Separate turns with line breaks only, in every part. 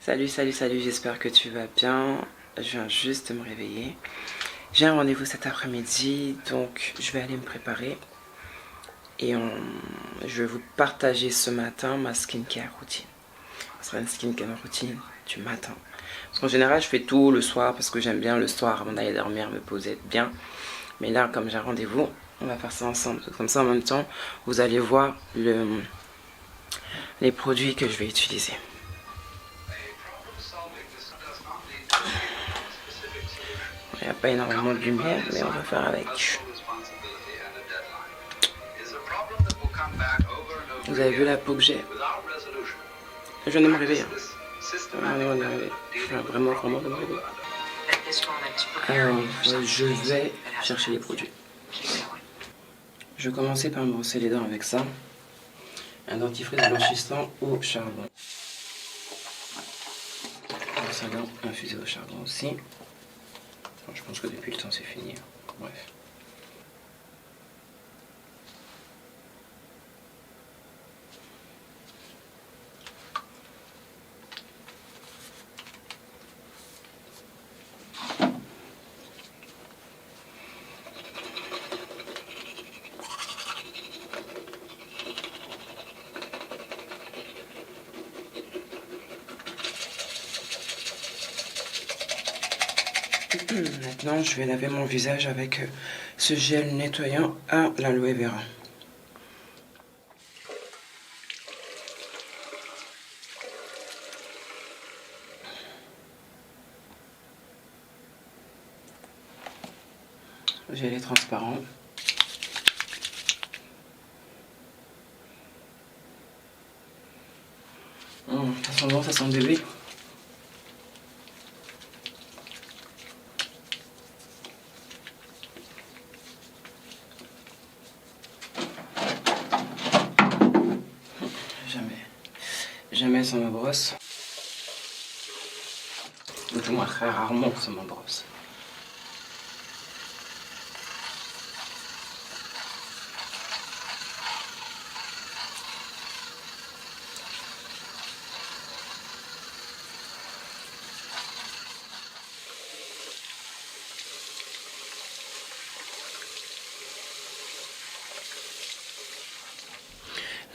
Salut, j'espère que tu vas bien. Je viens juste de me réveiller. J'ai un rendez-vous cet après-midi, donc je vais aller me préparer. Et je vais vous partager ce matin ma skincare routine. Ce sera une skincare routine du matin. Parce qu'en général, je fais tout le soir parce que j'aime bien le soir avant d'aller dormir, me poser, être bien. Mais là, comme j'ai un rendez-vous, on va faire ça ensemble. Comme ça, en même temps, vous allez voir les produits que je vais utiliser. Il n'y a pas énormément de lumière, mais on va faire avec. Vous avez vu la peau que j'ai? Je viens de me réveiller. Je viens vraiment de me réveiller. Alors, je vais chercher les produits. Je vais commencer par me brosser les dents avec ça. Un dentifrice blanchissant au charbon. Un savon infusé au charbon aussi. Je pense que depuis le temps c'est fini. Bref. Maintenant, je vais laver mon visage avec ce gel nettoyant à l'aloe vera. Le gel est transparent. Ça sent bon, ça sent bébé. Jamais sans ma brosse. Ou du moins très rarement sans ma brosse.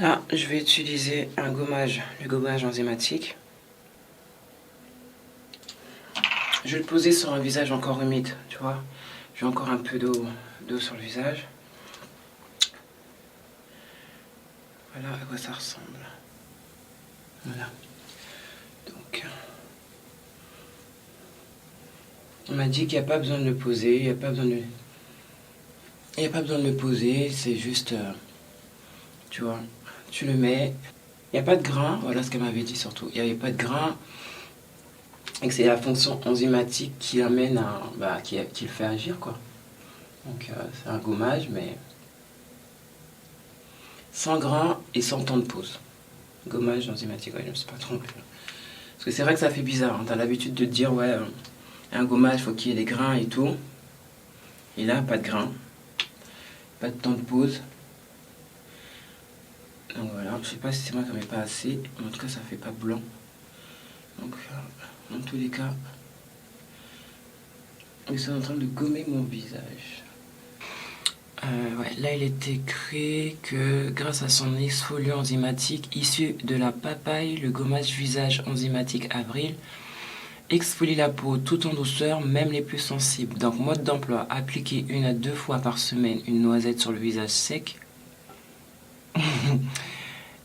Là, je vais utiliser un gommage, le gommage enzymatique. Je vais le poser sur un visage encore humide, tu vois. J'ai encore un peu d'eau sur le visage. Voilà à quoi ça ressemble. Voilà. Donc, on m'a dit qu'il n'y a pas besoin de le poser, il n'y a pas besoin de le poser, c'est juste, tu vois, tu le mets. Il n'y a pas de grain, voilà ce qu'elle m'avait dit surtout. Il n'y avait pas de grain. Et que c'est la fonction enzymatique qui amène à. Qui le fait agir, quoi. Donc c'est un gommage, mais sans grain et sans temps de pause. Gommage enzymatique, ouais, je ne me suis pas trompée. Parce que c'est vrai que ça fait bizarre, hein. T'as l'habitude de te dire, ouais, un gommage, il faut qu'il y ait des grains et tout. Et là, pas de grain. Pas de temps de pause. Donc voilà, je sais pas si c'est moi qui n'en ai pas assez. En tout cas, ça fait pas blanc. Donc, dans tous les cas, ils sont en train de gommer mon visage. Ouais, là, il est écrit que grâce à son exfoliant enzymatique issu de la papaye, le gommage visage enzymatique Avril exfolie la peau tout en douceur, même les plus sensibles. Donc, mode d'emploi, appliquer 1 à 2 fois par semaine une noisette sur le visage sec.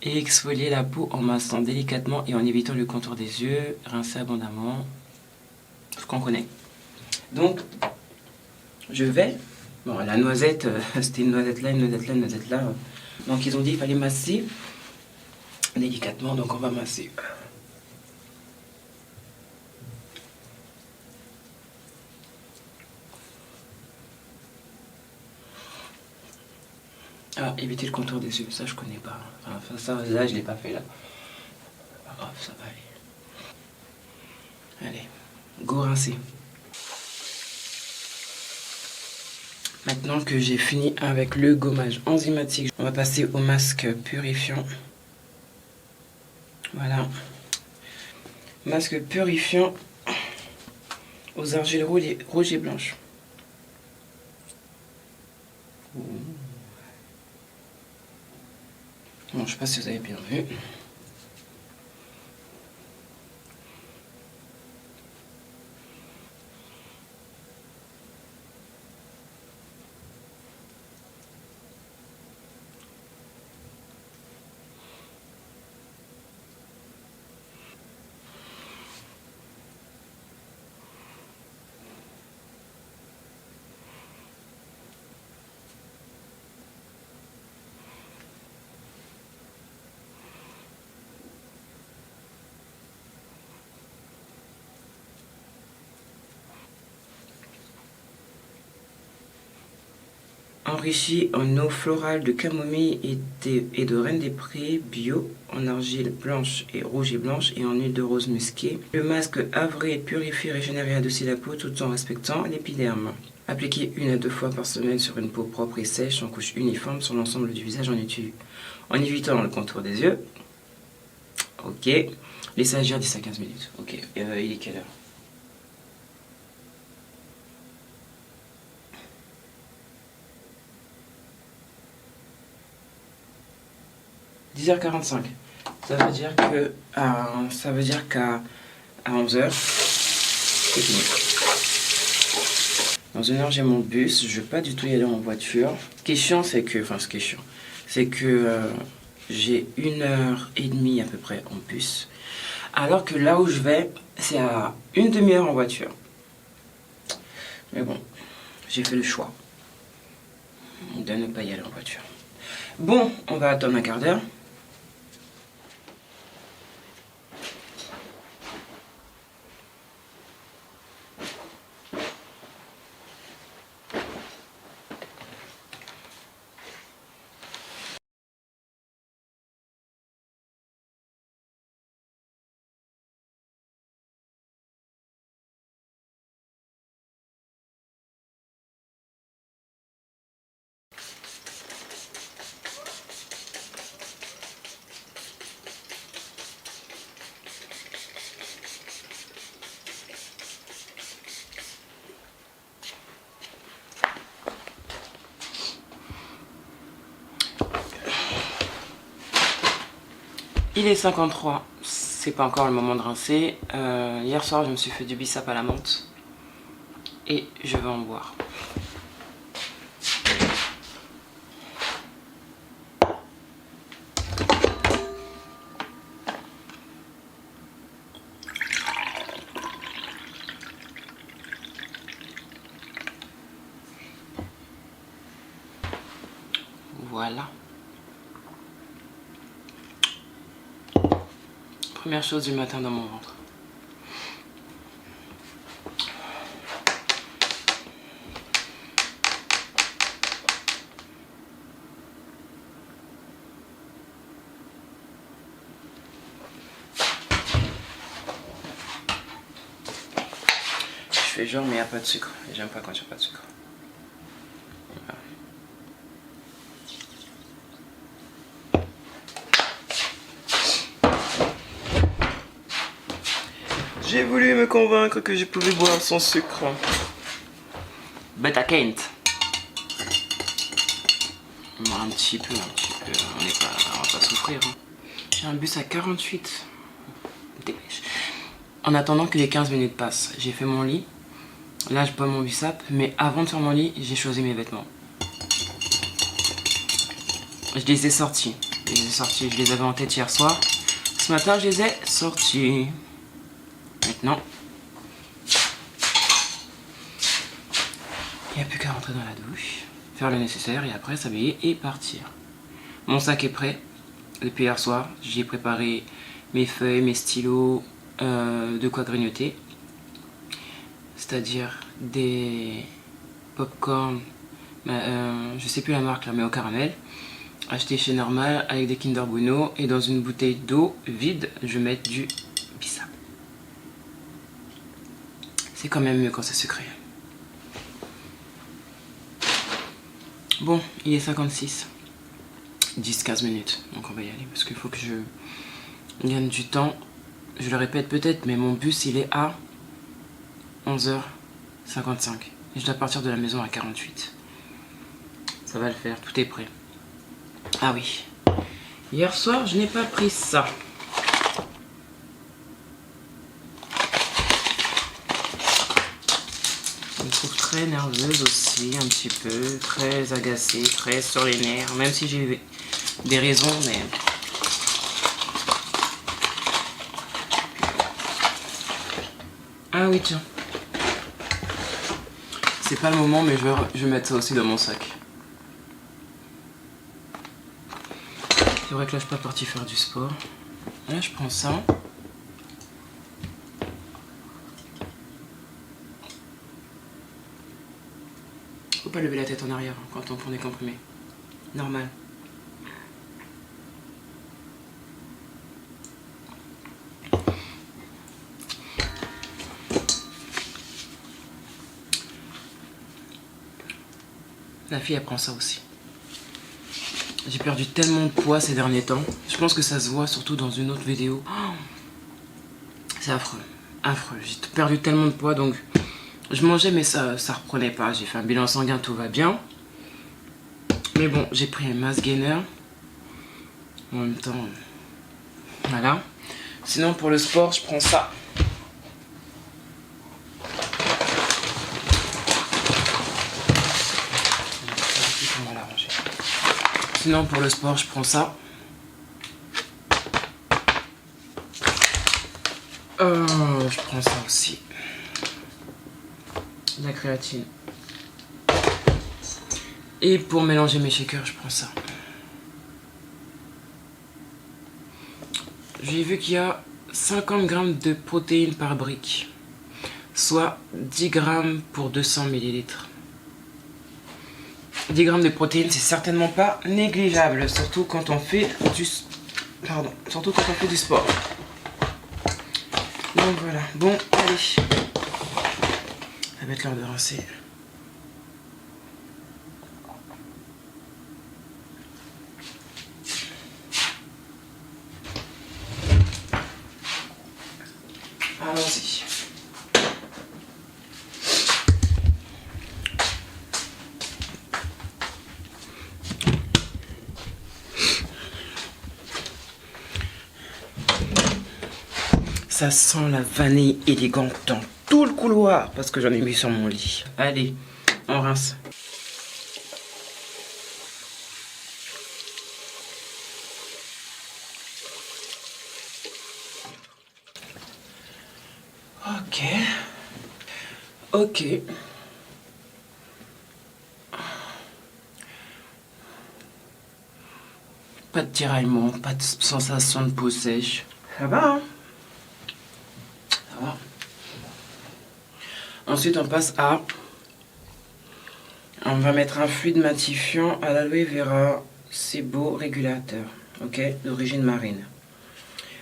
Et exfolier la peau en massant délicatement et en évitant le contour des yeux, rincer abondamment, ce qu'on connaît. Donc, je vais... Bon, la noisette, c'était une noisette là, une noisette là, une noisette là. Donc, ils ont dit qu'il fallait masser délicatement, donc on va masser. Ah, éviter le contour des yeux, ça je connais pas. Enfin, ça, là, je l'ai pas fait là. Pas grave, ça va aller. Allez, go rincer. Maintenant que j'ai fini avec le gommage enzymatique, on va passer au masque purifiant. Voilà. Masque purifiant aux argiles rouges et blanches. Bon, je sais pas si vous avez bien vu. Enrichi en eau florale de camomille et de reine des prés bio, en argile blanche et rouge et blanche et en huile de rose musquée. Le masque avré purifie, régénère et adoucit la peau tout en respectant l'épiderme. Appliquez 1 à 2 fois par semaine sur une peau propre et sèche en couche uniforme sur l'ensemble du visage en évitant le contour des yeux. Ok. Laissez agir 10 à 15 minutes. Ok. Il est quelle heure? 10h45. Ça veut dire qu'à 11h, c'est fini. Dans 1 heure, j'ai mon bus. Je ne vais pas du tout y aller en voiture. Ce qui est chiant, c'est que... Enfin, ce qui est chiant, c'est que j'ai 1h30 à peu près en bus. Alors que là où je vais, c'est à une demi-heure en voiture. Mais bon, j'ai fait le choix de ne pas y aller en voiture. Bon, on va attendre un quart d'heure. Il est 53, c'est pas encore le moment de rincer. Hier soir, je me suis fait du bissap à la menthe et je vais en boire. Voilà. Première chose du matin dans mon ventre. Je fais genre mais il n'y a pas de sucre. Et j'aime pas quand il n'y a pas de sucre. Voilà. J'ai voulu me convaincre que je pouvais boire sans sucre. But I can't. Un petit peu. On va pas souffrir. Hein. J'ai un bus à 48. Dépêche. En attendant que les 15 minutes passent, j'ai fait mon lit. Là, je bois mon bissap. Mais avant de faire mon lit, j'ai choisi mes vêtements. Je les ai sortis. Je les avais en tête hier soir. Ce matin, je les ai sortis. Maintenant, il n'y a plus qu'à rentrer dans la douche, faire le nécessaire et après s'habiller et partir. Mon sac est prêt. Depuis hier soir, j'ai préparé mes feuilles, mes stylos, de quoi grignoter. C'est-à-dire des popcorn, je sais plus la marque là, mais au caramel. Acheté chez Normal avec des Kinder Bueno. Et dans une bouteille d'eau vide, je vais mettre du bissap. C'est quand même mieux quand c'est sucré. Bon, il est 56. 10-15 minutes. Donc on va y aller parce qu'il faut que je gagne du temps je le répète peut-être, mais mon bus il est à 11h55. Et je dois partir de la maison à 48. Ça va le faire, tout est prêt. Ah oui. Hier soir, je n'ai pas pris ça. Je me trouve très nerveuse aussi, un petit peu. Très agacée, très sur les nerfs. Même si j'ai des raisons, mais... Ah oui, tiens. C'est pas le moment, mais je vais mettre ça aussi dans mon sac. C'est vrai que là, je suis pas partie faire du sport. Là, je prends ça. Faut pas lever la tête en arrière quand on prend des comprimés. Normal. La fille, elle prend ça aussi. J'ai perdu tellement de poids ces derniers temps. Je pense que ça se voit surtout dans une autre vidéo. Oh, c'est affreux. Affreux. J'ai perdu tellement de poids, donc... Je mangeais, mais ça reprenait pas. J'ai fait un bilan sanguin, tout va bien. Mais bon, j'ai pris un mass gainer. En même temps... Voilà. Sinon, pour le sport, je prends ça. Sinon, pour le sport, je prends ça. Je prends ça aussi. La créatine. Et pour mélanger mes shakers, je prends ça. J'ai vu qu'il y a 50 grammes de protéines par brique. Soit 10 grammes pour 200 millilitres. 10 grammes de protéines, c'est certainement pas négligeable, surtout quand on fait du sport. Donc voilà, bon, allez. Ça va être l'heure de rincer. Allons-y. Ça sent la vanille élégante dans tout le couloir parce que j'en ai mis sur mon lit. Allez, on rince. Ok. Pas de tiraillement, pas de sensation de peau sèche. Ça va, hein? Ça va. Ensuite, on passe à... On va mettre un fluide matifiant à l'aloe vera sebo régulateur, ok, d'origine marine.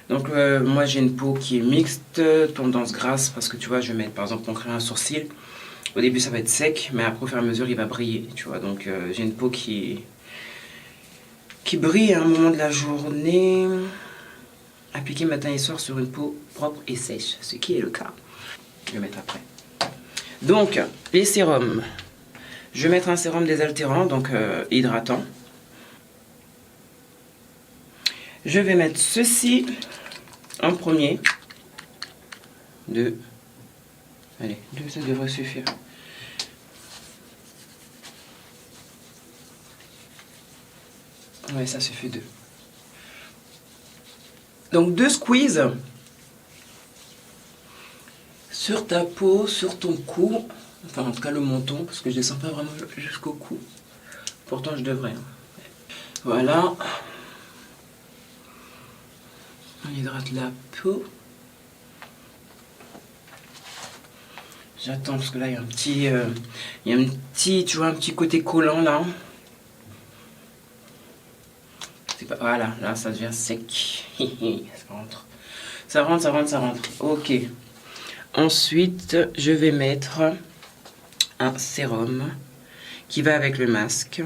Donc moi j'ai une peau qui est mixte, tendance grasse, parce que tu vois, je vais mettre par exemple pour créer un sourcil. Au début ça va être sec, mais après au fur et à mesure il va briller, tu vois. Donc j'ai une peau qui brille à un moment de la journée. Appliqué matin et soir sur une peau propre et sèche, ce qui est le cas. Je vais mettre après. Donc les sérums. Je vais mettre un sérum désaltérant, donc hydratant. Je vais mettre ceci en premier. Deux. Allez, deux, ça devrait suffire. Ouais, ça suffit deux. Donc deux squeezes sur ta peau, sur ton cou. Enfin, en tout cas le menton, parce que je ne descends pas vraiment jusqu'au cou. Pourtant, je devrais. Voilà. On hydrate la peau. J'attends parce que là il y a un petit, tu vois, un petit côté collant là. C'est pas, voilà, là ça devient sec. Ça rentre. Ça rentre, ça rentre, ça rentre. Ok. Ensuite, je vais mettre un sérum qui va avec le masque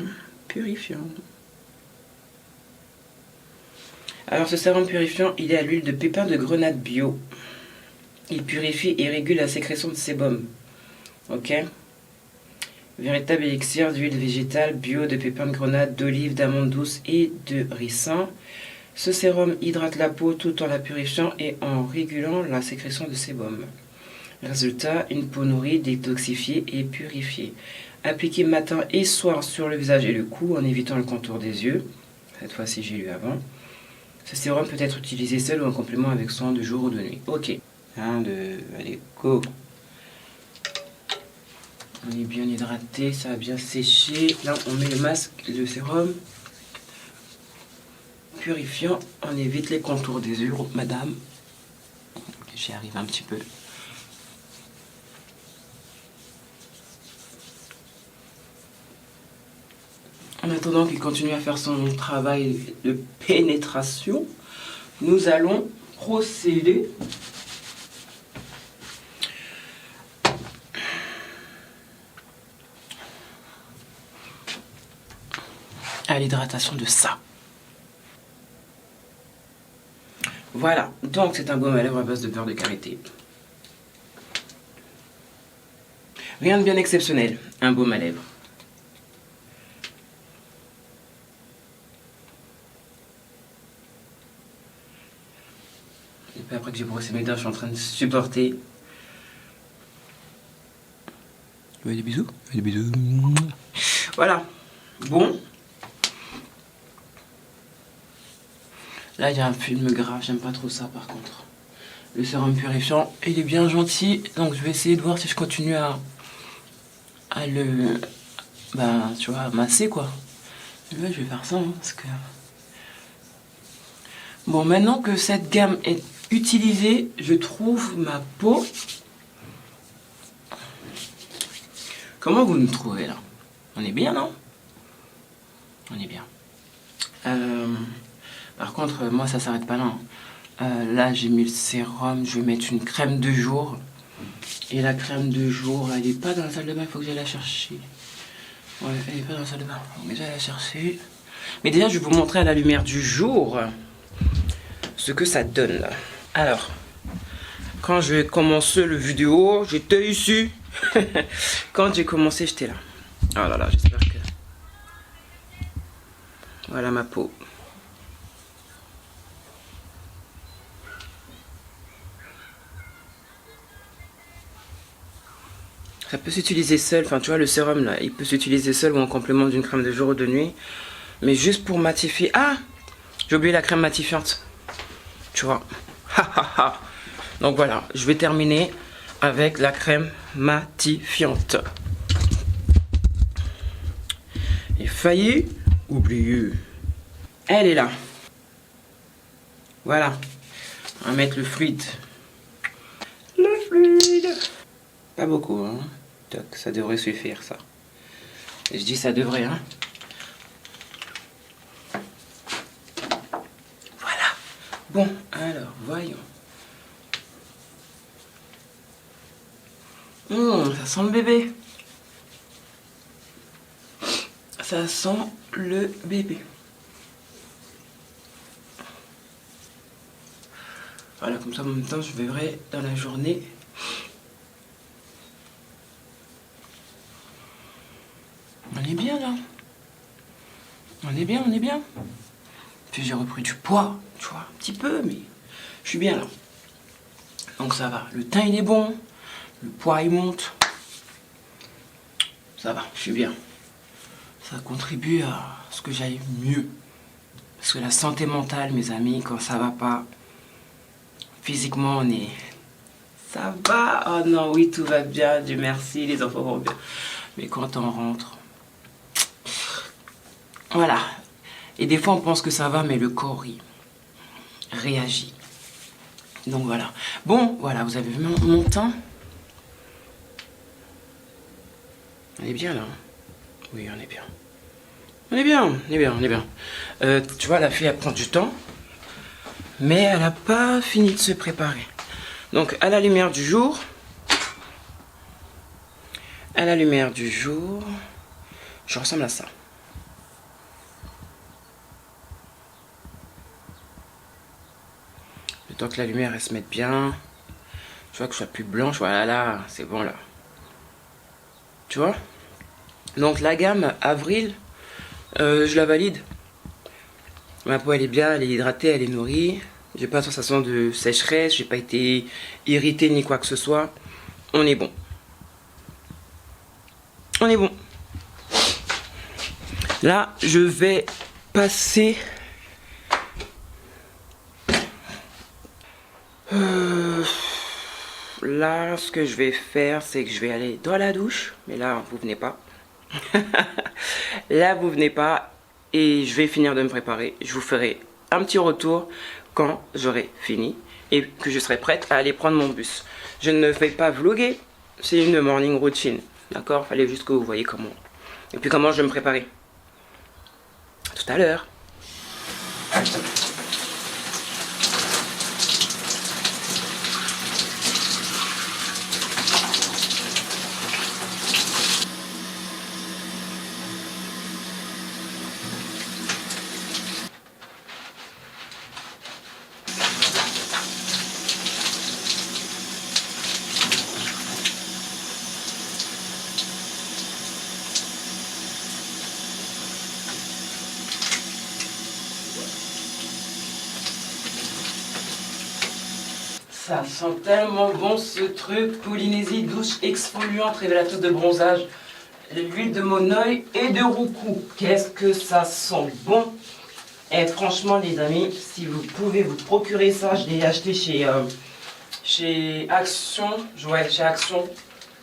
purifiant. Alors ce sérum purifiant, il est à l'huile de pépins de grenade bio. Il purifie et régule la sécrétion de sébum. Ok. Véritable élixir d'huile végétale bio de pépins de grenade, d'olive, d'amande douce et de ricin. Ce sérum hydrate la peau tout en la purifiant et en régulant la sécrétion de sébum. Résultat, une peau nourrie, détoxifiée et purifiée. Appliqué matin et soir sur le visage et le cou en évitant le contour des yeux. Cette fois-ci, j'ai lu avant. Ce sérum peut être utilisé seul ou en complément avec soin de jour ou de nuit. Ok. 1, 2, allez, go. On est bien hydraté, ça a bien séché. Là, on met le masque, le sérum purifiant. On évite les contours des yeux, madame. J'y arrive un petit peu. En attendant qu'il continue à faire son travail de pénétration, nous allons procéder à l'hydratation de ça. Voilà, donc c'est un baume à lèvres à base de beurre de karité. Rien de bien exceptionnel, un baume à lèvres. Et puis après que j'ai brossé mes dents, je suis en train de supporter. Des bisous, des bisous. Voilà, bon. Là, il y a un film grave, j'aime pas trop ça par contre. Le sérum purifiant, il est bien gentil, donc je vais essayer de voir si je continue à le... Bah, tu vois, masser quoi. Là, je vais faire ça, hein, parce que... Bon, maintenant que cette gamme est utilisée, je trouve ma peau... Comment vous me trouvez là? On est bien, non? On est bien. Par contre, moi, ça s'arrête pas là. Là, j'ai mis le sérum. Je vais mettre une crème de jour. Et la crème de jour, elle n'est pas dans la salle de bain. Il faut que j'aille la chercher. Ouais, elle n'est pas dans la salle de bain. Il faut que j'aille la chercher. Mais déjà, je vais vous montrer à la lumière du jour ce que ça donne. Alors, quand j'ai commencé le vidéo, j'étais ici. Quand j'ai commencé, j'étais là. Oh là là, j'espère que... Voilà ma peau. Ça peut s'utiliser seul, enfin tu vois le sérum là, il peut s'utiliser seul ou en complément d'une crème de jour ou de nuit. Mais juste pour matifier... Ah, j'ai oublié la crème matifiante. Tu vois. Donc voilà, je vais terminer avec la crème matifiante. Et failli oublier. Elle est là. Voilà. On va mettre le fluide. Le fluide. Pas beaucoup, hein. Toc, ça devrait suffire, ça. Et je dis ça devrait, hein. Voilà. Bon, alors, voyons. Ça sent le bébé. Ça sent le bébé. Voilà, comme ça, en même temps, je verrai dans la journée. On est bien, là. On est bien, on est bien. Puis j'ai repris du poids, tu vois, un petit peu, mais je suis bien, là. Donc ça va. Le teint, il est bon. Le poids, il monte. Ça va, je suis bien. Ça contribue à ce que j'aille mieux. Parce que la santé mentale, mes amis, quand ça va pas, physiquement, on est... Ça va? Oh non, oui, tout va bien, Dieu merci, les enfants vont bien. Mais quand on rentre... Voilà. Et des fois, on pense que ça va, mais le corps, il réagit. Donc voilà. Bon, voilà, vous avez vu mon teint? On est bien, là? Oui, on est bien. On est bien, on est bien, on est bien. Tu vois, la fille, elle prend du temps. Mais elle n'a pas fini de se préparer. Donc, à la lumière du jour... À la lumière du jour... Je ressemble à ça. Le temps que la lumière elle se mette bien. Tu vois que je sois plus blanche. Voilà, là, c'est bon là. Tu vois? Donc la gamme Avril, je la valide. Ma peau elle est bien, elle est hydratée, elle est nourrie. J'ai pas de sensation de sécheresse, j'ai pas été irritée ni quoi que ce soit. On est bon. On est bon. Là, je vais passer... Là, ce que je vais faire, c'est que je vais aller dans la douche. Mais là, vous venez pas. Là, vous venez pas. Et je vais finir de me préparer. Je vous ferai un petit retour quand j'aurai fini. Et que je serai prête à aller prendre mon bus. Je ne vais pas vlogger. C'est une morning routine. D'accord? Fallait juste que vous voyez comment. Et puis comment je vais me préparer. À tout à l'heure. Ça sent tellement bon ce truc. Polynésie douche exfoliante révélateur de bronzage. L'huile de monoï et de roucou. Qu'est-ce que ça sent bon. Et franchement les amis, si vous pouvez vous procurer ça, je l'ai acheté chez Action. Ouais, chez Action.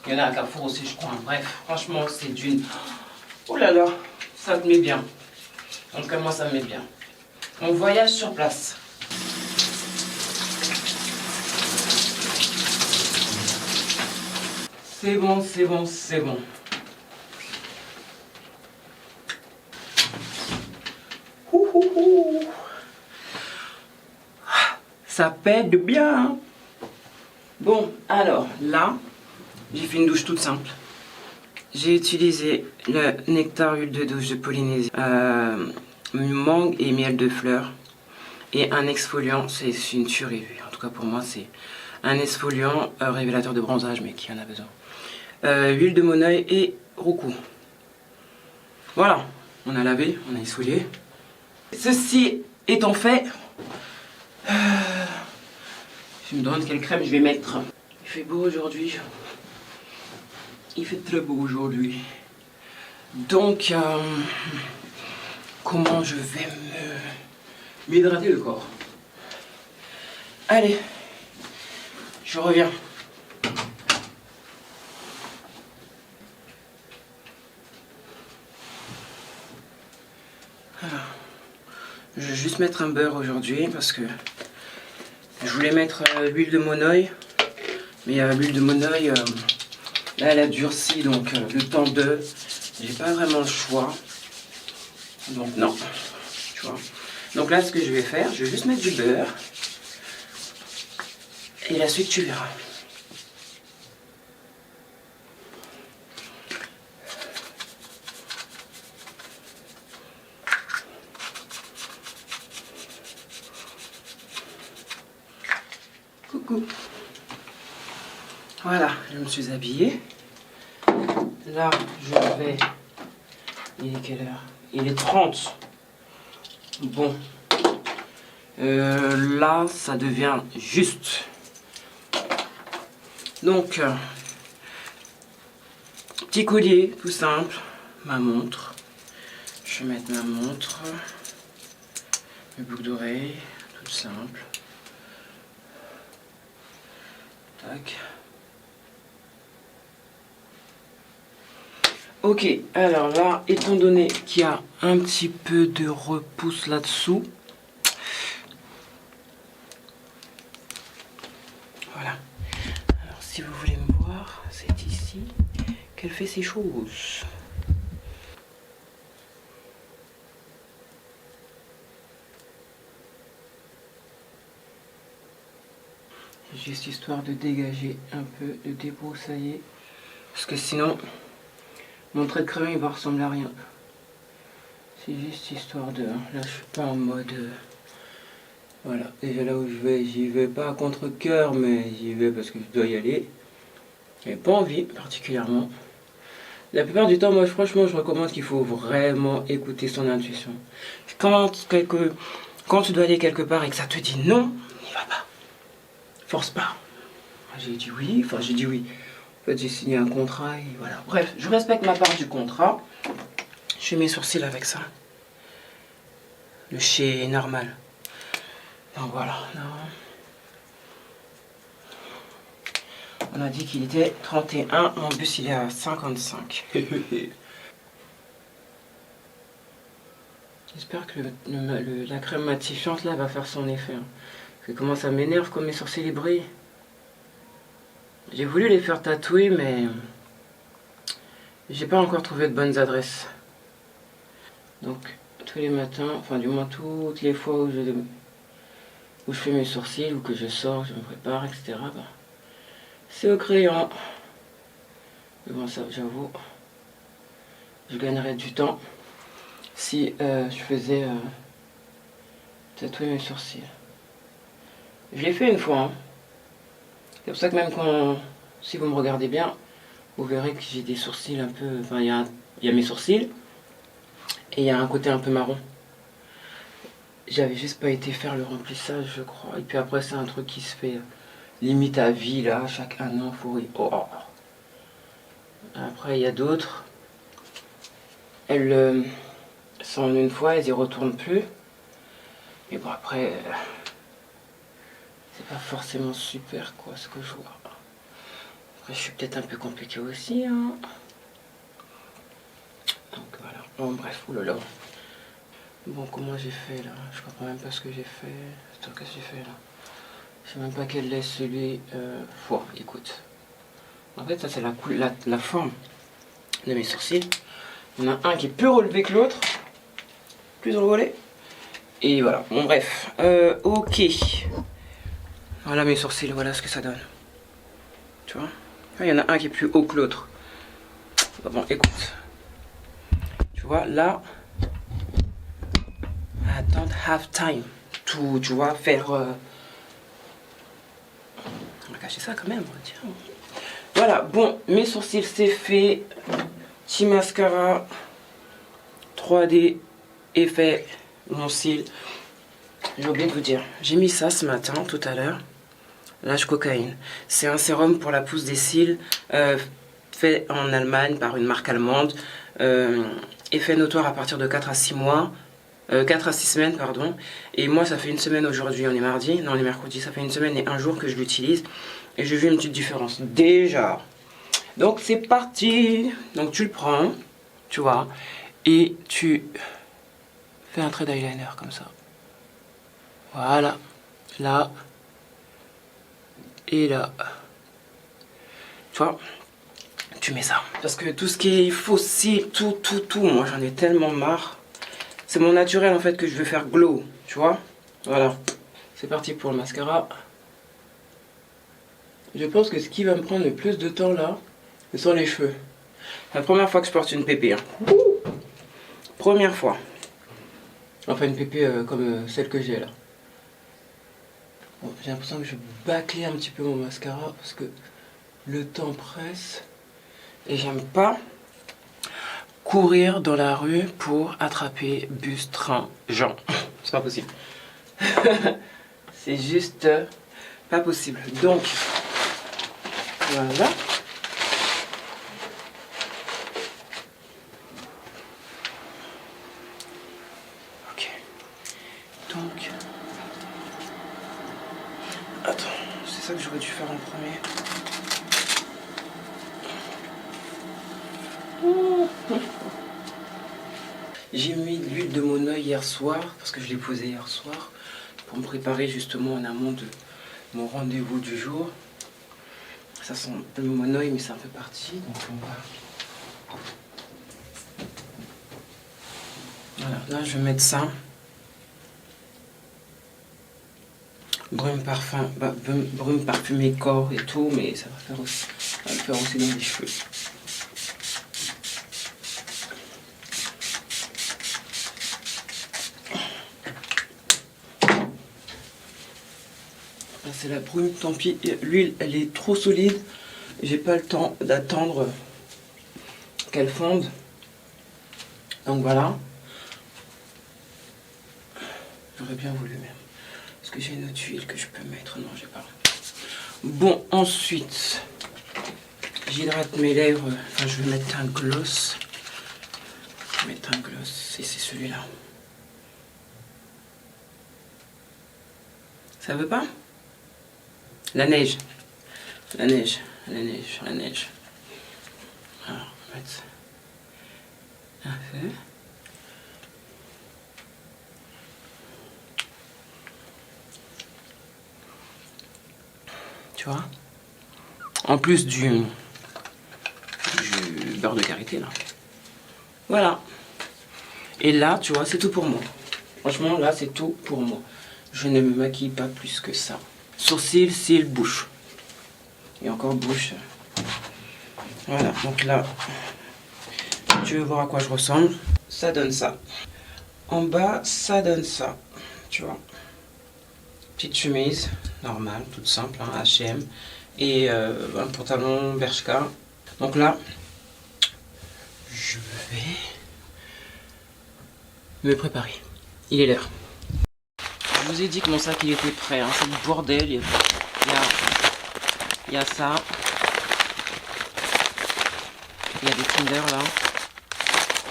Il y en a à Carrefour aussi je crois. Bref, franchement c'est d'une... Oh là là, ça me met bien. Donc moi ça me met bien. On voyage sur place. C'est bon, c'est bon, c'est bon. Ouh, ouh, ouh. Ça pète bien. Bon, alors là, j'ai fait une douche toute simple. J'ai utilisé le nectar huile de douche de Polynésie, mangue et miel de fleurs. Et un exfoliant, c'est une tuerie. En tout cas pour moi, c'est un exfoliant révélateur de bronzage, mais qui en a besoin. Huile de monoï et roucou. Voilà, on a lavé, on a exfolié. Ceci étant fait, je me demande quelle crème je vais mettre. Il fait beau aujourd'hui. Il fait très beau aujourd'hui. Donc, comment je vais m'hydrater le corps? Allez, je reviens. Alors, je vais juste mettre un beurre aujourd'hui parce que je voulais mettre l'huile de monoï. Mais l'huile de monoï, là elle a durci, donc le temps de... J'ai pas vraiment le choix. Donc non, tu vois. Donc là ce que je vais faire, je vais juste mettre du beurre. Et la suite tu verras. Coucou. Voilà, je me suis habillée. Là, je vais... Il est quelle heure? Il est 30. Bon. Là, ça devient juste. Donc, petit collier, tout simple. Ma montre. Je vais mettre ma montre. Mes boucles d'oreilles, tout simple. Tac. Ok, alors là, étant donné qu'il y a un petit peu de repousse là-dessous, voilà. Alors si vous voulez me voir, c'est ici qu'elle fait ses choses. Juste histoire de dégager un peu, de débroussailler. Parce que sinon, mon trait de crayon il va ressembler à rien. C'est juste histoire de... Là je suis pas en mode Voilà, déjà là où je vais, j'y vais pas à contre-cœur, mais j'y vais parce que je dois y aller. J'ai pas envie particulièrement. La plupart du temps, moi franchement, je recommande qu'il faut vraiment écouter son intuition. Quand tu dois aller quelque part et que ça te dit non, n'y va pas. Force pas. J'ai dit oui, enfin j'ai dit oui. En fait, j'ai signé un contrat et voilà. Bref, je respecte ma part du contrat. Je fais mes sourcils avec ça. Le chez normal. Donc voilà. On a dit qu'il était 31, mon bus il est à 55. J'espère que la crème matifiante là va faire son effet. Hein. Parce que comment ça m'énerve comme mes sourcils les brillent. J'ai voulu les faire tatouer mais j'ai pas encore trouvé de bonnes adresses. Donc tous les matins, enfin du moins toutes les fois où je fais mes sourcils ou que je sors, je me prépare, etc. Bah, c'est au crayon. Mais bon ça j'avoue, je gagnerais du temps si je faisais tatouer mes sourcils. Je l'ai fait une fois. Hein. C'est pour ça que même si vous me regardez bien, vous verrez que j'ai des sourcils un peu... Enfin, il y a mes sourcils et il y a un côté un peu marron. J'avais juste pas été faire le remplissage, je crois. Et puis après, c'est un truc qui se fait limite à vie, là. Chaque un an, faut... Oh. Après, il y a d'autres. Elles sont une fois, elles y retournent plus. Et bon, après... c'est pas forcément super, quoi, ce que je vois. Après, je suis peut-être un peu compliqué aussi, hein. Donc voilà. Bon, bref, oulala. Bon, comment j'ai fait là? Je comprends même pas ce que j'ai fait. Attends, qu'est-ce que j'ai fait là? Je sais même pas quel est celui. Écoute. En fait, ça c'est la forme de mes sourcils. Il y en a un qui est plus relevé que l'autre. Plus enroulé. Et voilà. Bon, bref. Ok. Voilà mes sourcils. Voilà ce que ça donne. Tu vois? Il y en a un qui est plus haut que l'autre. Bon, écoute. Tu vois, là. I don't have time to, tu vois, faire... On va cacher ça quand même, tiens. Voilà, bon, mes sourcils c'est fait. Petit mascara 3D, effet, mon cil. J'ai oublié de vous dire, j'ai mis ça ce matin, tout à l'heure. L'âge cocaïne. C'est un sérum pour la pousse des cils, fait en Allemagne par une marque allemande. Effet notoire à partir de 4 à 6 mois. 4 à 6 semaines, pardon. Et moi, ça fait une semaine aujourd'hui, on est mardi. Non, on est mercredi, ça fait une semaine et un jour que je l'utilise. Et j'ai vu une petite différence, déjà. Donc, c'est parti. Donc, tu le prends, tu vois, et tu fais un trait d'eyeliner comme ça. Voilà. Là. Et là. Tu vois, tu mets ça. Parce que tout ce qui est fossile, tout, moi, j'en ai tellement marre. C'est mon naturel en fait que je veux faire glow, tu vois. Voilà. C'est parti pour le mascara. Je pense que ce qui va me prendre le plus de temps là, ce sont les cheveux. C'est la première fois que je porte une pépé. Hein. Première fois. Enfin une pépé comme celle que j'ai là. Bon, j'ai l'impression que je vais bâcler un petit peu mon mascara parce que le temps presse. Et j'aime pas courir dans la rue pour attraper bus, train, gens. C'est pas possible. C'est juste pas possible. Donc, voilà. Ok. Donc, attends, c'est ça que j'aurais dû faire en premier. J'ai mis l'huile de mon œil hier soir, parce que je l'ai posée hier soir, pour me préparer justement en amont de mon rendez-vous du jour. Ça sent un peu mon œil, mais c'est un peu parti. Donc on va... Voilà, là je vais mettre ça. Brume parfum, brume parfumé corps et tout, mais ça va le faire aussi dans les cheveux. Là, c'est la brume, tant pis. L'huile, elle est trop solide. J'ai pas le temps d'attendre qu'elle fonde. Donc voilà. J'aurais bien voulu même. Est-ce que j'ai une autre huile que je peux mettre? Non, j'ai pas. Bon, ensuite, j'hydrate mes lèvres. Enfin, je vais mettre un gloss. Je vais mettre un gloss. Et c'est celui-là. Ça veut pas? La neige. La neige. La neige. La neige. Alors, on va mettre un peu. Tu vois, en plus du beurre de karité là. Voilà. Et là, tu vois, c'est tout pour moi. Franchement, là, c'est tout pour moi. Je ne me maquille pas plus que ça. Sourcils, cils, bouche. Et encore bouche. Voilà, donc là, tu veux voir à quoi je ressemble. Ça donne ça. En bas, ça donne ça. Tu vois. Petite chemise, normale, toute simple, hein, H&M. Et un pantalon Bershka. Donc là, je vais me préparer. Il est l'heure. Je vous ai dit que mon sac, il était prêt. Hein. C'est le bordel. Il y a ça. Il y a des Kinder là.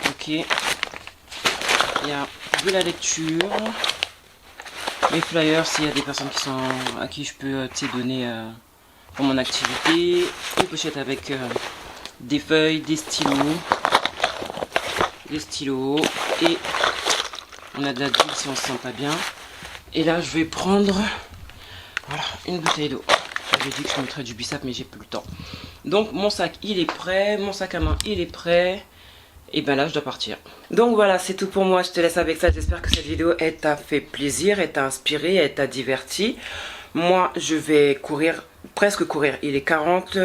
Ok. Il y a de la lecture. Les flyers, s'il y a des personnes qui sont à qui je peux donner pour mon activité. Une pochette avec des feuilles, des stylos. Et on a de la douille si on se sent pas bien. Et là, je vais prendre voilà, une bouteille d'eau. J'avais dit que je mettrais du bissap, mais j'ai plus le temps. Donc mon sac, il est prêt. Mon sac à main, il est prêt. Et ben là, je dois partir. Donc voilà, c'est tout pour moi. Je te laisse avec ça. J'espère que cette vidéo t'a fait plaisir, elle t'a inspiré, elle t'a diverti. Moi, je vais courir, presque courir. Il est 40.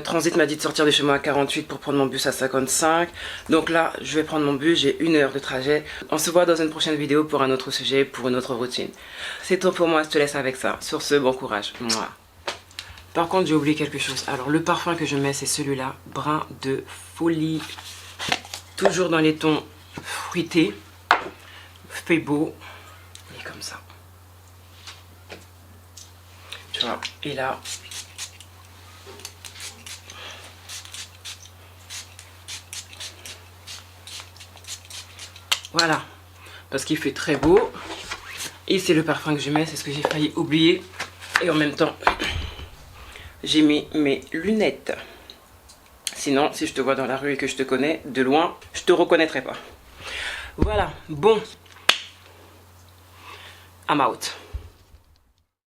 Transit m'a dit de sortir de chez moi à 48 pour prendre mon bus à 55. Donc là, je vais prendre mon bus. J'ai 1 heure de trajet. On se voit dans une prochaine vidéo pour un autre sujet, pour une autre routine. C'est tout pour moi. Je te laisse avec ça. Sur ce, bon courage. Moi. Par contre, j'ai oublié quelque chose. Alors, le parfum que je mets, c'est celui-là. Brin de folie. Toujours dans les tons fruités. Fait beau. Il est comme ça. Tu vois. Et là. Voilà. Parce qu'il fait très beau. Et c'est le parfum que je mets. C'est ce que j'ai failli oublier. Et en même temps, j'ai mis mes lunettes. Sinon, si je te vois dans la rue et que je te connais de loin, je te reconnaîtrai pas. Voilà, bon. I'm out.